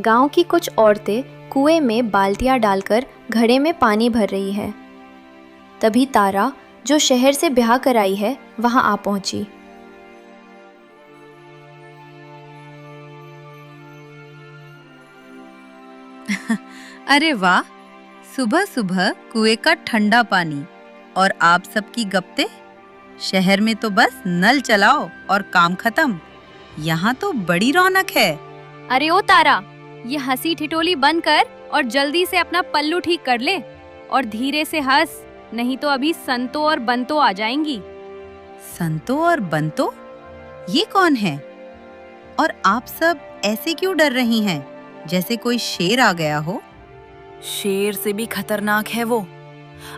गांव की कुछ औरतें कुएं में बाल्टियां डालकर घड़े में पानी भर रही है। तभी तारा, जो शहर से ब्याह कर आई है, वहां आ पहुंची। अरे वाह, सुबह सुबह कुएं का ठंडा पानी और आप सबकी गप्पे। शहर में तो बस नल चलाओ और काम खत्म। यहाँ तो बड़ी रौनक है। अरे ओ तारा, ये हंसी ठिठोली बंद कर और जल्दी से अपना पल्लू ठीक कर ले और धीरे से हंस, नहीं तो अभी संतो और बंतो आ जाएंगी। संतो और बंतो? ये कौन है? और आप सब ऐसे क्यों डर रही हैं, जैसे कोई शेर आ गया हो? शेर से भी खतरनाक है वो।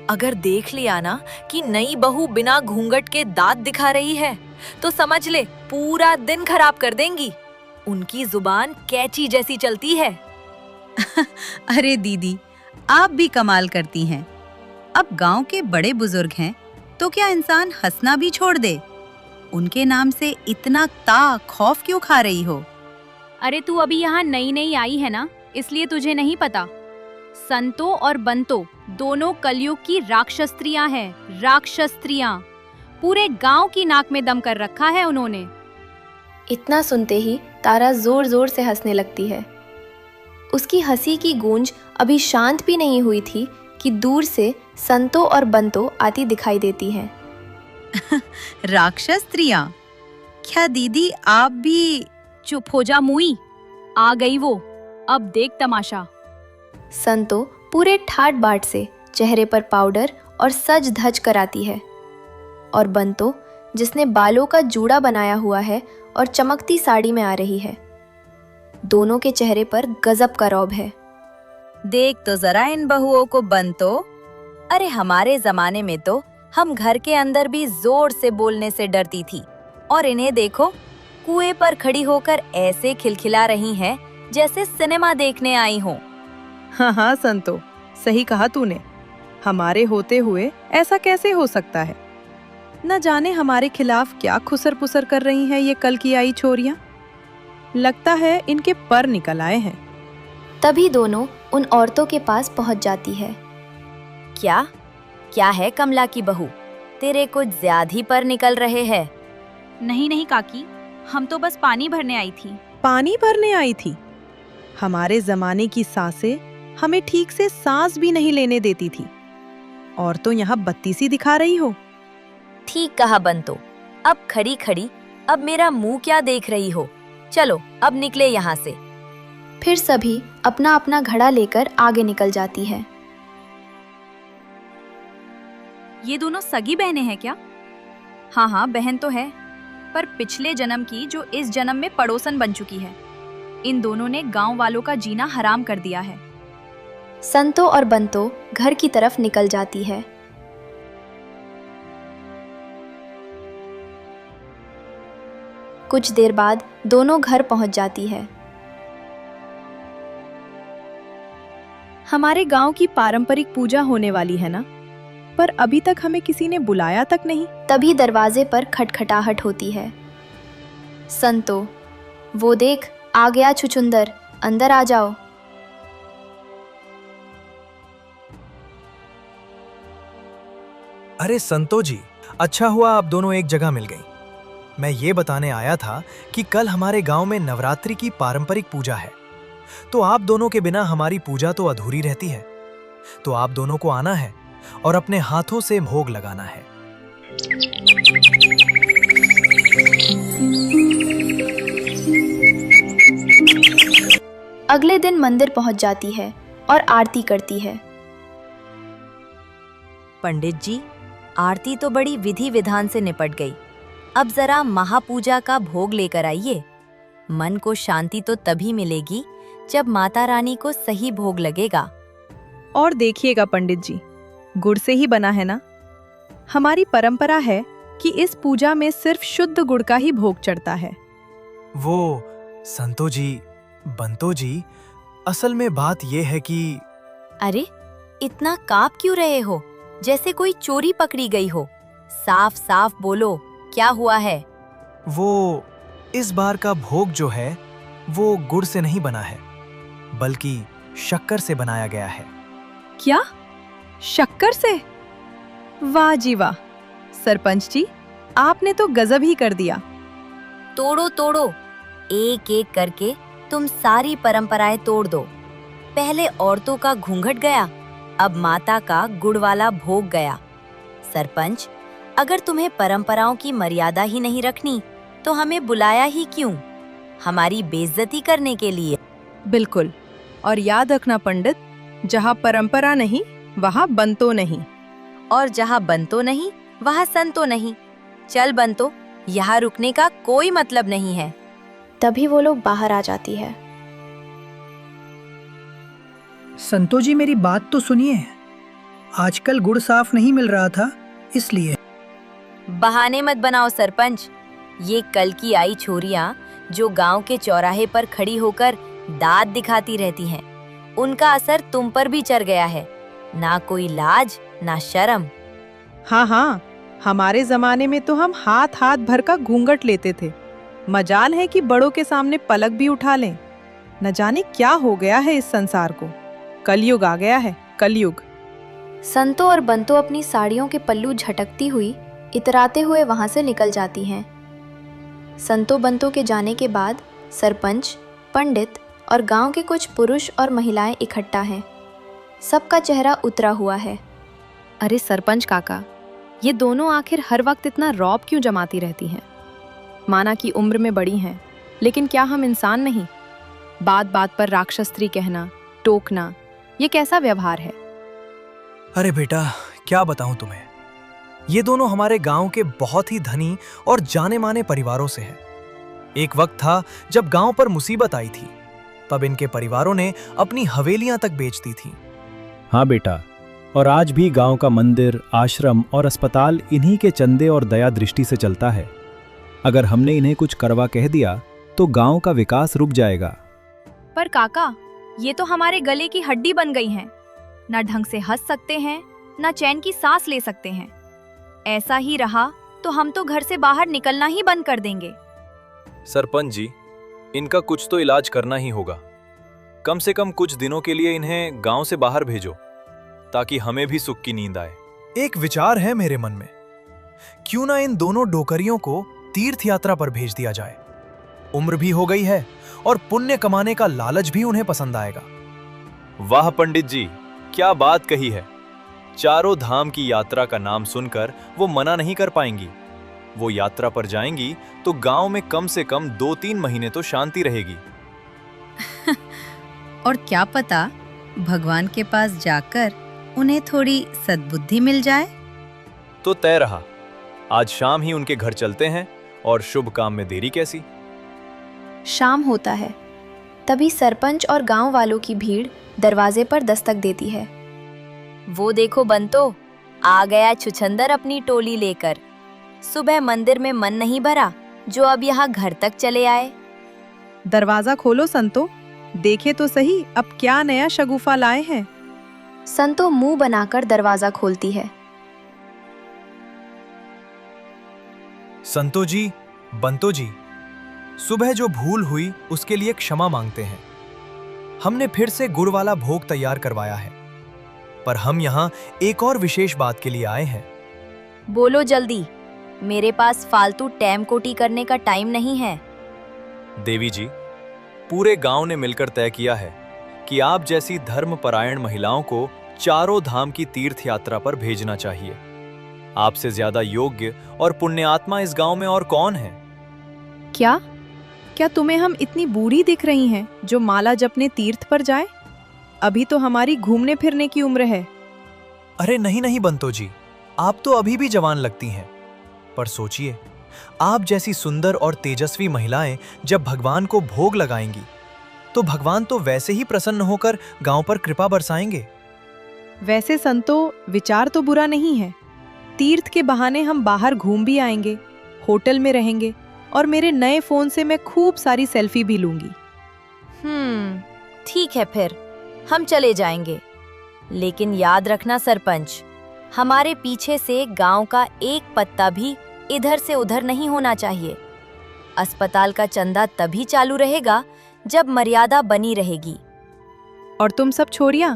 अगर देख लिया ना कि नई बहू बिना घूंघट के दांत दिखा रही है, तो समझ ले पूरा दिन खराब कर देंगी। उनकी जुबान कैंची जैसी चलती है। अरे दीदी, आप भी कमाल करती हैं। अब गांव के बड़े बुजुर्ग हैं, तो क्या इंसान हंसना भी छोड़ दे? उनके नाम से इतना खौफ क्यों खा रही हो? अरे तू अभी यहाँ नई नई आई है ना, इसलिए तुझे नहीं पता। संतो और बंतो दोनों कलयुग की राक्षस स्त्रियां हैं। राक्षस स्त्रियां, पूरे गांव की नाक में दम कर रखा है उन्होंने। इतना सुनते ही तारा जोर जोर से हंसने लगती है। उसकी हंसी की गूंज अभी शांत भी नहीं हुई थी कि दूर से संतो और बंतो आती दिखाई देती हैं। राक्षस स्त्रियां? क्या दीदी आप भी? चुप हो जा मुई, आ गई वो, अब देख तमाशा। संतो पूरे ठाट बाट से चेहरे पर पाउडर और सज धज कर आती है, और बंतो, जिसने बालों का जूड़ा बनाया हुआ है और चमकती साड़ी में आ रही है। दोनों के चेहरे पर गजब का रौब है। देख तो जरा इन बहुओं को बंतो। अरे हमारे जमाने में तो हम घर के अंदर भी जोर से बोलने से डरती थी, और इन्हें देखो, कुएं पर खड़ी होकर ऐसे खिलखिला रही हैं जैसे सिनेमा देखने आई हों। हाँ संतो, सही कहा तूने। हमारे होते हुए ऐसा कैसे हो सकता है? न जाने हमारे खिलाफ क्या खुसर पुसर कर रही हैं ये कल की आई छोरियां। लगता है इनके पर निकल आए हैं। तभी दोनों उन औरतों के पास पहुंच जाती है। क्या क्या है कमला की बहू, तेरे कुछ ज्यादा ही पर निकल रहे हैं। नहीं नहीं काकी, हम तो बस पानी भरने आई थी। पानी भरने आई थी? हमारे जमाने की सासें हमें ठीक से सांस भी नहीं लेने देती थी, और तो यहाँ बत्ती सी दिखा रही हो। ठीक कहा बंतो, अब खड़ी खड़ी अब मेरा मुंह क्या देख रही हो? चलो अब निकले यहाँ से। फिर सभी अपना अपना घड़ा लेकर आगे निकल जाती है। ये दोनों सगी बहनें हैं क्या? हाँ हाँ, बहन तो है, पर पिछले जन्म की जो इस जन्म में पड़ोसन बन चुकी है। इन दोनों ने गांव वालों का जीना हराम कर दिया है। संतो और बंतो घर की तरफ निकल जाती है। कुछ देर बाद दोनों घर पहुंच जाती है। हमारे गांव की पारंपरिक पूजा होने वाली है ना, पर अभी तक हमें किसी ने बुलाया तक नहीं। तभी दरवाजे पर खटखटाहट होती है। संतो, वो देख, आ गया छुछुंदर, अंदर आ जाओ। अरे संतो जी, अच्छा हुआ आप दोनों एक जगह मिल गई। मैं ये बताने आया था कि कल हमारे गांव में नवरात्रि की पारंपरिक पूजा है, तो आप दोनों के बिना हमारी पूजा तो अधूरी रहती है। तो आप दोनों को आना है और अपने हाथों से भोग लगाना है। अगले दिन मंदिर पहुंच जाती है और आरती करती है। पंडित जी, आरती तो बड़ी विधि विधान से निपट गई। अब जरा महापूजा का भोग लेकर आइए। मन को शांति तो तभी मिलेगी जब माता रानी को सही भोग लगेगा। और देखिएगा पंडित जी, गुड़ से ही बना है ना। हमारी परंपरा है कि इस पूजा में सिर्फ शुद्ध गुड़ का ही भोग चढ़ता है। वो संतो जी, बंतो जी, असल में बात यह है कि... अरे इतना कांप क्यों रहे हो, जैसे कोई चोरी पकड़ी गई हो? साफ साफ बोलो, क्या हुआ है? वो इस बार का भोग जो है वो गुड़ से नहीं बना है, बल्कि शक्कर से बनाया गया है। क्या? शक्कर से? वाह जी वाह! सरपंच जी, आपने तो गजब ही कर दिया। तोड़ो तोड़ो, एक एक करके तुम सारी परंपराएं तोड़ दो। पहले औरतों का घूंघट गया, अब माता का गुड़ वाला भोग गया। सरपंच, अगर तुम्हें परंपराओं की मर्यादा ही नहीं रखनी तो हमें बुलाया ही क्यों? हमारी बेइज्जती करने के लिए? बिल्कुल। और याद रखना पंडित, जहाँ परंपरा नहीं वहाँ बंतो नहीं। और जहाँ बंतो नहीं वहाँ संतो नहीं। चल बंतो, यहाँ रुकने का कोई मतलब नहीं है। तभी वो लोग बाहर आ जाती है। संतो जी, मेरी बात तो सुनिए। आजकल गुड़ साफ नहीं मिल रहा था, इसलिए। बहाने मत बनाओ सरपंच। ये कल की आई छोरियां जो गांव के चौराहे पर खड़ी होकर दांत दिखाती रहती हैं, उनका असर तुम पर भी चढ़ गया है। ना कोई लाज ना शर्म। हाँ हाँ, हमारे जमाने में तो हम हाथ हाथ भर का घूंघट लेते थे। मजाल है कि बड़ों के सामने पलक भी उठा लें। न जाने क्या हो गया है इस संसार को। कलयुग आ गया है, कलयुग। संतो और बंतो अपनी साड़ियों के पल्लू झटकती हुई इतराते हुए वहां से निकल जाती हैं। संतो बंतो के जाने के बाद सरपंच, पंडित और गांव के कुछ पुरुष और महिलाएं इकट्ठा हैं। सबका चेहरा उतरा हुआ है। अरे सरपंच काका, ये दोनों आखिर हर वक्त इतना रौब क्यों जमाती रहती हैं? माना कि उम्र में बड़ी हैं, लेकिन क्या हम इंसान नहीं? बात बात पर राक्षस स्त्री कहना, टोकना, ये कैसा व्यवहार है? अरे बेटा, क्या बताऊं तुम्हें। ये दोनों हमारे गांव के बहुत ही धनी और जाने माने परिवारों से हैं। एक वक्त था जब गांव पर मुसीबत आई थी, तब इनके परिवारों ने अपनी हवेलियां तक बेच दी थी। हाँ बेटा, और आज भी गांव का मंदिर, आश्रम और अस्पताल इन्हीं के चंदे और दया दृष्टि से चलता है। अगर हमने इन्हें कुछ करवा कह दिया तो गांव का विकास रुक जाएगा। पर काका, ये तो हमारे गले की हड्डी बन गई हैं। ना ढंग से हंस सकते हैं, ना चैन की सांस ले सकते हैं। ऐसा ही रहा तो हम तो घर से बाहर निकलना ही बंद कर देंगे। सरपंच जी, इनका कुछ तो इलाज करना ही होगा। कम से कम कुछ दिनों के लिए इन्हें गांव से बाहर भेजो, ताकि हमें भी सुख की नींद आए। एक विचार है मेरे मन में, क्यों ना इन दोनों डोकरियों को तीर्थ यात्रा पर भेज दिया जाए। उम्र भी हो गई है और पुण्य कमाने का लालच भी उन्हें पसंद आएगा। वाह पंडित जी, क्या बात कही है। चारों धाम की यात्रा का नाम सुनकर वो मना नहीं कर पाएंगी। वो यात्रा पर जाएंगी तो गांव में कम से कम 2-3 महीने तो शांति रहेगी। और क्या पता, भगवान के पास जाकर उन्हें थोड़ी सद्बुद्धि मिल जाए। तो तय रहा, आज शाम ही उनके घर चलते हैं, और शुभ काम में देरी कैसी। शाम होता है, तभी सरपंच और गांव वालों की भीड़ दरवाजे पर दस्तक देती है। वो देखो बंतो, आ गया छुछंदर अपनी टोली लेकर। सुबह मंदिर में मन नहीं भरा, जो अब यहाँ घर तक चले आए। दरवाजा खोलो संतो, देखे तो सही अब क्या नया शगुफा लाए हैं। संतो मुंह बनाकर दरवाजा खोलती है। संतो जी, बंतो जी, सुबह जो भूल हुई उसके लिए क्षमा मांगते हैं। हमने फिर से गुड़ वाला भोग तैयार करवाया है, पर हम यहाँ एक और विशेष बात के लिए आए हैं। बोलो जल्दी, मेरे पास फालतू टैम कोटी करने का टाइम नहीं है। देवी जी, पूरे गांव ने मिलकर तय किया है कि आप जैसी धर्मपरायण महिलाओं को चारों धाम की तीर्थ यात्रा पर भेजना चाहिए। आपसे ज्यादा योग्य और पुण्यात्मा इस गांव में और कौन है? क्या क्या तुम्हें हम इतनी बूढ़ी दिख रही हैं जो माला जपने तीर्थ पर जाए? अभी तो हमारी घूमने फिरने की उम्र है। अरे नहीं नहीं बंतो जी, आप तो अभी भी जवान लगती हैं। पर सोचिए, आप जैसी सुंदर और तेजस्वी महिलाएं जब भगवान को भोग लगाएंगी, तो भगवान तो वैसे ही प्रसन्न होकर गांव पर कृपा बरसाएंगे। वैसे संतो, विचार तो बुरा नहीं है। तीर्थ के बहाने हम बाहर घूम भी आएंगे, होटल में रहेंगे, और मेरे नए फोन से मैं खूब सारी सेल्फी भी लूंगी। ठीक है, फिर हम चले जाएंगे। लेकिन याद रखना सरपंच, हमारे पीछे से गांव का एक पत्ता भी इधर से उधर नहीं होना चाहिए। अस्पताल का चंदा तभी चालू रहेगा जब मर्यादा बनी रहेगी। और तुम सब छोरियां,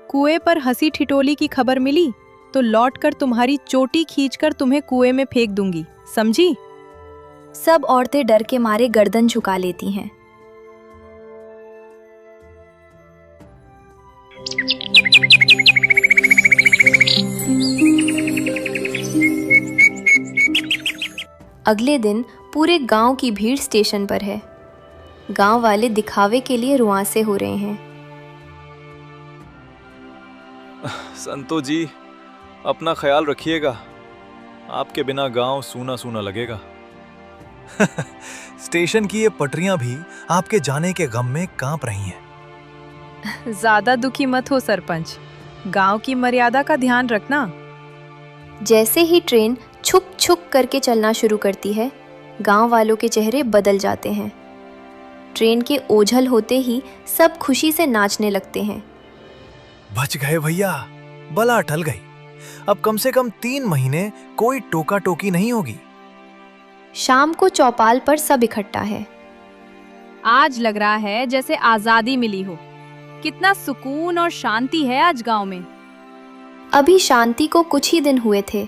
कुएं पर हंसी ठिठोली की खबर मिली तो लौटकर तुम्हारी चोटी खींचकर तुम्हें कुएं में फेंक दूंगी, समझी? सब औरतें डर के मारे गर्दन झुका लेती हैं। अगले दिन पूरे गांव की भीड़ स्टेशन पर है। गांव वाले दिखावे के लिए रुआंसे हो रहे हैं। संतो जी, अपना ख्याल रखिएगा। आपके बिना गांव सूना सूना लगेगा। स्टेशन की ये पटरियां भी आपके जाने के गम में कांप रही हैं। ज्यादा दुखी मत हो सरपंच, गांव की मर्यादा का ध्यान रखना। जैसे ही ट्रेन छुक छुक करके चलना शुरू करती है, गांव वालों के चेहरे बदल जाते हैं। ट्रेन के ओझल होते ही सब खुशी से नाचने लगते हैं। बच गए भैया, बला टल गई। अब कम से कम 3 महीने कोई टोका टोकी नहीं होगी। शाम को चौपाल पर सब इकट्ठा है। आज लग रहा है जैसे आजादी मिली हो। कितना सुकून और शांति है आज गांव में। अभी शांति को कुछ ही दिन हुए थे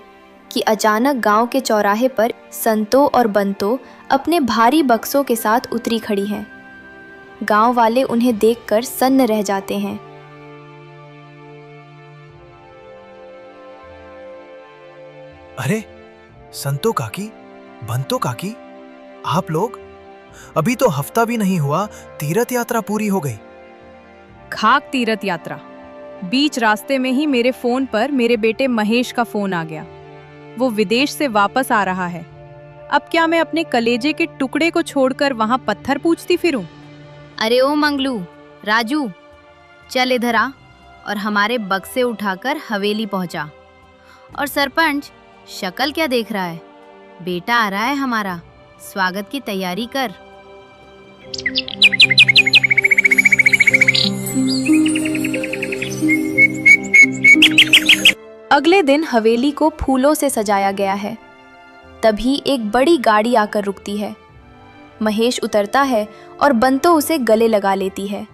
कि अचानक गांव के चौराहे पर संतो और बंतो अपने भारी बक्सों के साथ उतरी खड़ी हैं। गांव वाले उन्हें देखकर सन्न रह जाते हैं। अरे संतो काकी, बंतो काकी, आप लोग? अभी तो हफ्ता भी नहीं हुआ, तीर्थ यात्रा पूरी हो गई। खाक तीर्थ यात्रा। बीच रास्ते में ही मेरे फोन पर मेरे बेटे महेश का फोन आ गया। वो विदेश से वापस आ रहा है। अब क्या मैं अपने कलेजे के टुकड़े को छोड़कर वहां पत्थर पूछती फिरूं? अरे ओ मंगलू, राजू, चल इधर आ और हमारे बक्से उठाकर हवेली पहुंचा। और सरपंच, शक्ल क्या देख रहा है? बेटा आ रहा है हमारा, स्वागत की तैयारी कर। अगले दिन हवेली को फूलों से सजाया गया है। तभी एक बड़ी गाड़ी आकर रुकती है। महेश उतरता है और बंतो उसे गले लगा लेती है।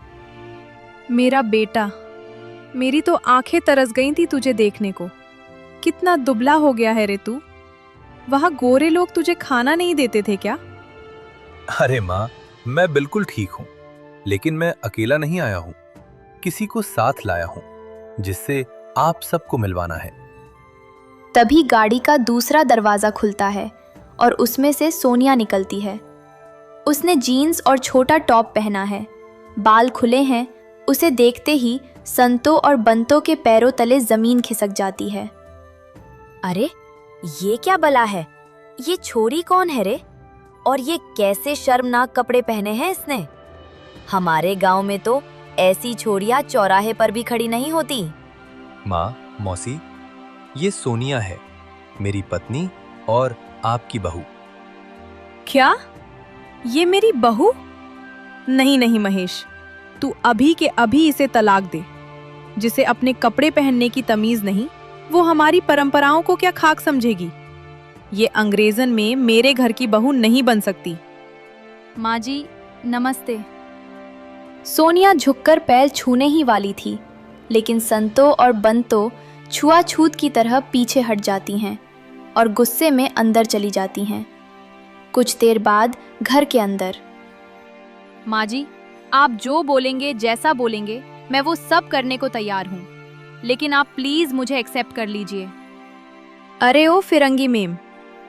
मेरा बेटा, मेरी तो आंखें तरस गई थी तुझे देखने को। कितना दुबला हो गया है रे तू। वहां गोरे लोग तुझे खाना नहीं देते थे क्या? अरे माँ, मैं बिल्कुल ठीक हूँ, लेकिन मैं अकेला नहीं आया हूँ। किसी को साथ लाया हूँ जिससे आप सबको मिलवाना है। तभी गाड़ी का दूसरा दरवाजा खुलता है और उसमें से सोनिया निकलती है। उसने जीन्स और छोटा टॉप पहना है, बाल खुले हैं। उसे देखते ही संतो और बंतो के पैरों तले जमीन खिसक जाती है। अरे ये क्या बला है? ये छोरी कौन है रे? और ये कैसे शर्मनाक कपड़े पहने हैं इसने? हमारे गांव में तो ऐसी छोरियां चौराहे पर भी खड़ी नहीं होती। माँ, मौसी, ये सोनिया है, मेरी पत्नी और आपकी बहू। क्या? ये मेरी बहू? नहीं नहीं महेश, तू अभी के अभी इसे तलाक दे। जिसे अपने कपड़े पहनने की तमीज नहीं, वो हमारी परंपराओं को क्या खाक समझेगी? ये अंग्रेजन में मेरे घर की बहू नहीं बन सकती। माँ जी, नमस्ते। सोनिया झुककर पैर छूने ही वाली थी, लेकिन संतो और बंतो छुआछूत की तरह पीछे हट जाती हैं और गुस्से में अंदर चली जाती हैं। कुछ देर बाद घर के अंदर। माँ जी, आप जो बोलेंगे, जैसा बोलेंगे, मैं वो सब करने को तैयार हूँ, लेकिन आप प्लीज मुझे एक्सेप्ट कर लीजिए। अरे ओ फिरंगी मेम,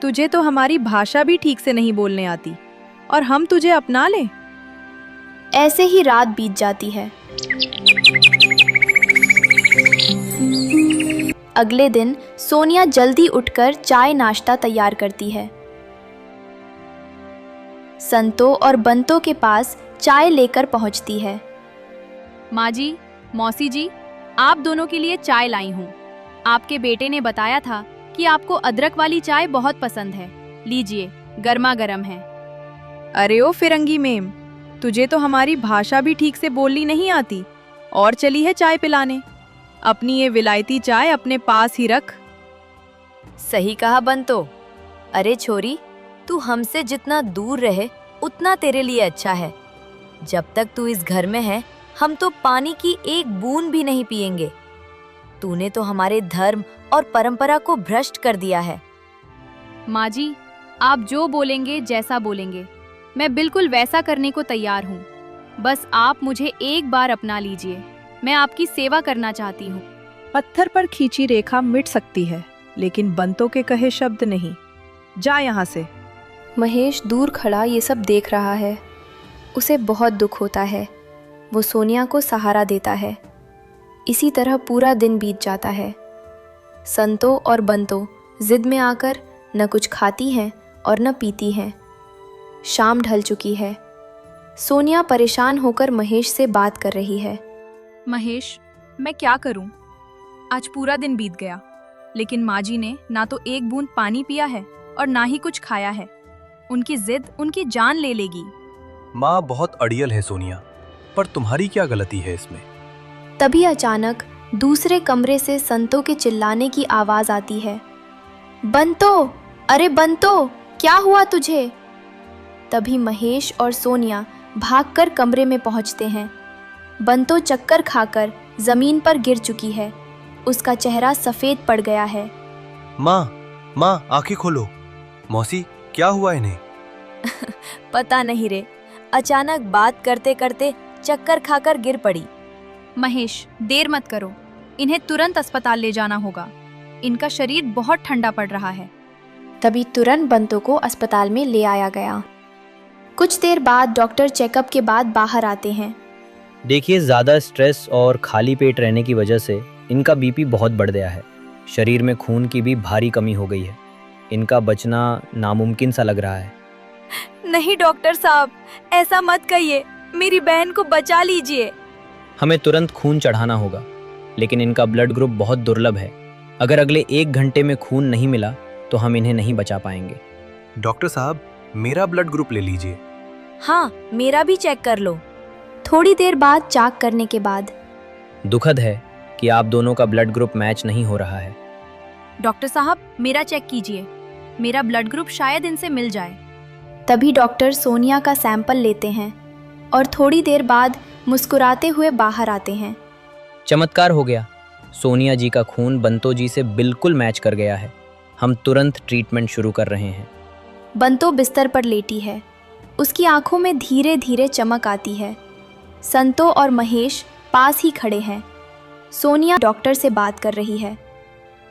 तुझे तो हमारी भाषा भी ठीक से नहीं बोलने आती और हम तुझे अपना लें? ऐसे ही रात बीत जाती है। अगले दिन सोनिया जल्दी उठकर चाय नाश्ता तैयार करती है। संतो और बंतो के पास चाय लेकर पहुंचती है। माँ जी, मौसी जी, आप दोनों के लिए चाय लाई हूँ। आपके बेटे ने बताया था कि आपको अदरक वाली चाय बहुत पसंद है। लीजिए, गर्मा गर्म है। अरे ओ फिरंगी मेम, तुझे तो हमारी भाषा भी ठीक से बोलनी नहीं आती और चली है चाय पिलाने। अपनी ये विलायती चाय अपने पास ही रख। सही कहा बंतो। अरे छोरी, तू हमसे जितना दूर रहे उतना तेरे लिए अच्छा है। जब तक तू इस घर में है, हम तो पानी की एक बूंद भी नहीं पिएंगे। तूने तो हमारे धर्म और परंपरा को भ्रष्ट कर दिया है। माँ जी, आप जो बोलेंगे, जैसा बोलेंगे, मैं बिल्कुल वैसा करने को तैयार हूँ। बस आप मुझे एक बार अपना लीजिए, मैं आपकी सेवा करना चाहती हूँ। पत्थर पर खींची रेखा मिट सकती है, लेकिन बंतो के कहे शब्द नहीं। जा यहाँ से। महेश दूर खड़ा ये सब देख रहा है। उसे बहुत दुख होता है। वो सोनिया को सहारा देता है। इसी तरह पूरा दिन बीत जाता है। संतो और बंतो जिद में आकर न कुछ खाती हैं और न पीती हैं। शाम ढल चुकी है। सोनिया परेशान होकर महेश से बात कर रही है। महेश, मैं क्या करूं? आज पूरा दिन बीत गया, लेकिन माँ जी ने ना तो एक बूंद पानी पिया है और ना ही कुछ खाया है। उनकी जिद उनकी जान ले लेगी। माँ बहुत अड़ियल है सोनिया, पर तुम्हारी क्या गलती है इसमें? तभी अचानक दूसरे कमरे से संतो के चिल्लाने की आवाज आती है। बंतो, अरे बंतो, क्या हुआ तुझे? तभी महेश और सोनिया भागकर कमरे में पहुंचते हैं। बंतो चक्कर खाकर जमीन पर गिर चुकी है। उसका चेहरा सफेद पड़ गया है। माँ, आंखें खोलो। मौसी, क्या हुआ इन्हें? पता नहीं रे, अचानक बात करते करते चक्कर खाकर गिर पड़ी। महेश, देर मत करो, इन्हें तुरंत अस्पताल ले जाना होगा। इनका शरीर बहुत ठंडा पड़ रहा है। तभी तुरंत बंतो को अस्पताल में ले आया गया। कुछ देर बाद डॉक्टर चेकअप के बाद बाहर आते हैं। देखिए, ज़्यादा स्ट्रेस और खाली पेट रहने की वजह से इनका बीपी बहुत बढ़ गया है। शरीर में खून की भी भारी कमी हो गई है। इनका बचना नामुमकिन सा लग रहा है। नहीं डॉक्टर साहब, ऐसा मत कहिए, मेरी बहन को बचा लीजिए। हमें तुरंत खून चढ़ाना होगा, लेकिन इनका ब्लड ग्रुप बहुत दुर्लभ है। अगर अगले 1 घंटे में खून नहीं मिला तो हम इन्हें नहीं बचा पाएंगे। डॉक्टर साहब, मेरा ब्लड ग्रुप ले लीजिए। हाँ, मेरा भी चेक कर लो। थोड़ी देर बाद चाक करने के बाद दुखद है कि आप दोनों का ब्लड ग्रुप मैच नहीं हो रहा है। डॉक्टर साहब, मेरा चेक कीजिए, मेरा ब्लड ग्रुप शायद इनसे मिल जाए। तभी डॉक्टर सोनिया का सैंपल लेते हैं और थोड़ी देर बाद मुस्कुराते हुए बाहर आते हैं। चमत्कार हो गया। सोनिया जी का खून बंतो जी से बिल्कुल मैच कर गया है। हम तुरंत ट्रीटमेंट शुरू कर रहे हैं। बंतो बिस्तर पर लेटी है। उसकी आंखों में धीरे धीरे चमक आती है। संतो और महेश पास ही खड़े हैं। सोनिया डॉक्टर से बात कर रही है।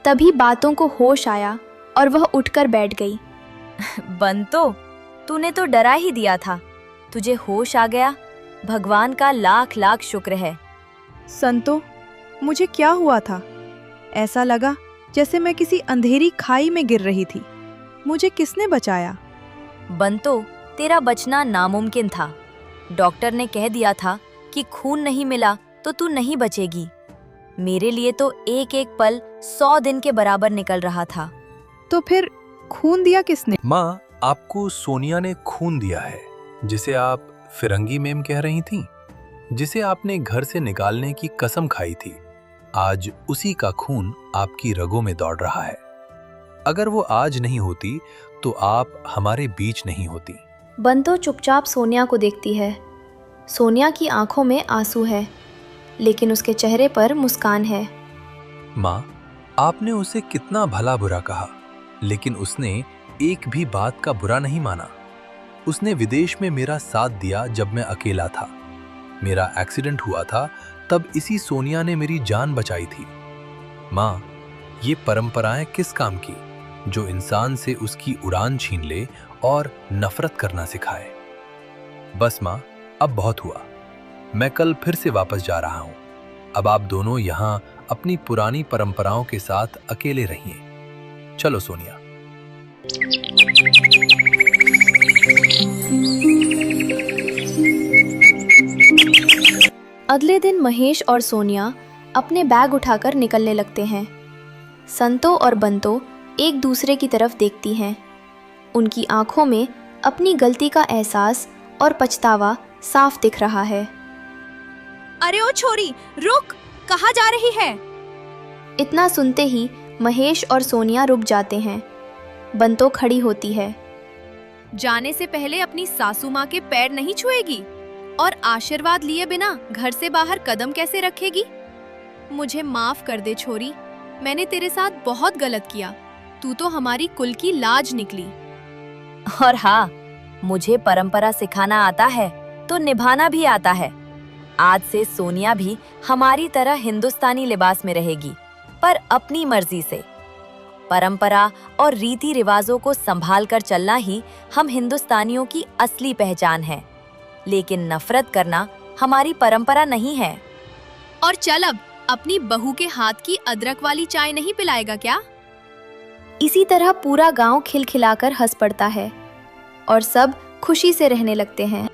तभी बातों को होश आया और वह उठकर बैठ गई। बंतो, तूने तो डरा ही दिया था, तुझे होश आ गया। भगवान का लाख लाख शुक्र है। संतो, मुझे क्या हुआ था? ऐसा लगा जैसे मैं किसी अंधेरी खाई में गिर रही थी। मुझे किसने बचाया? बंतो, तेरा बचना नामुमकिन था। डॉक्टर ने कह दिया था कि खून नहीं मिला तो तू नहीं बचेगी। मेरे लिए तो एक एक पल 100 दिन के बराबर निकल रहा था। तो फिर खून दिया किसने? माँ, आपको सोनिया ने खून दिया है, जिसे आप फिरंगी मेम कह रही थीं, जिसे आपने घर से निकालने की कसम खाई थी। आज उसी का खून आपकी रगों में दौड़ रहा है। अगर वो आज नहीं होती तो आप हमारे बीच नहीं होती। बंतो चुपचाप सोनिया को देखती है। सोनिया की आंखों में आंसू है, लेकिन उसके चेहरे पर मुस्कान है। माँ, आपने उसे कितना भला बुरा कहा, लेकिन उसने एक भी बात का बुरा नहीं माना। उसने विदेश में मेरा साथ दिया जब मैं अकेला था। मेरा एक्सीडेंट हुआ था, तब इसी सोनिया ने मेरी जान बचाई थी। माँ, ये परंपराएं किस काम की, जो इंसान से उसकी उड़ान छीन ले और नफरत करना सिखाए। बस माँ, अब बहुत हुआ। मैं कल फिर से वापस जा रहा हूँ। अब आप दोनों यहाँ अपनी पुरानी परंपराओं के साथ अकेले रहिए। चलो सोनिया। अगले दिन महेश और सोनिया अपने बैग उठाकर निकलने लगते हैं। संतो और बंतो एक दूसरे की तरफ देखती हैं। उनकी आंखों में अपनी गलती का एहसास और पछतावा साफ दिख रहा है। अरे ओ छोरी, रुक, कहाँ जा रही है? इतना सुनते ही महेश और सोनिया रुक जाते हैं। बंतो खड़ी होती है। जाने से पहले अपनी सासू माँ के पैर नहीं छुएगी? और आशीर्वाद लिए बिना घर से बाहर कदम कैसे रखेगी? मुझे माफ कर दे छोरी, मैंने तेरे साथ बहुत गलत किया। तू तो हमारी कुल की लाज निकली। और हाँ, मुझे परंपरा सिखाना आता है तो निभाना भी आता है। आज से सोनिया भी हमारी तरह हिंदुस्तानी लिबास में रहेगी, पर अपनी मर्जी से। परंपरा और रीति रिवाजों को संभाल कर चलना ही हम हिंदुस्तानियों की असली पहचान है। लेकिन नफरत करना हमारी परंपरा नहीं है। और चल अब अपनी बहू के हाथ की अदरक वाली चाय नहीं पिलाएगा क्या? इसी तरह पूरा गांव खिलखिलाकर हंस पड़ता है और सब खुशी से रहने लगते हैं।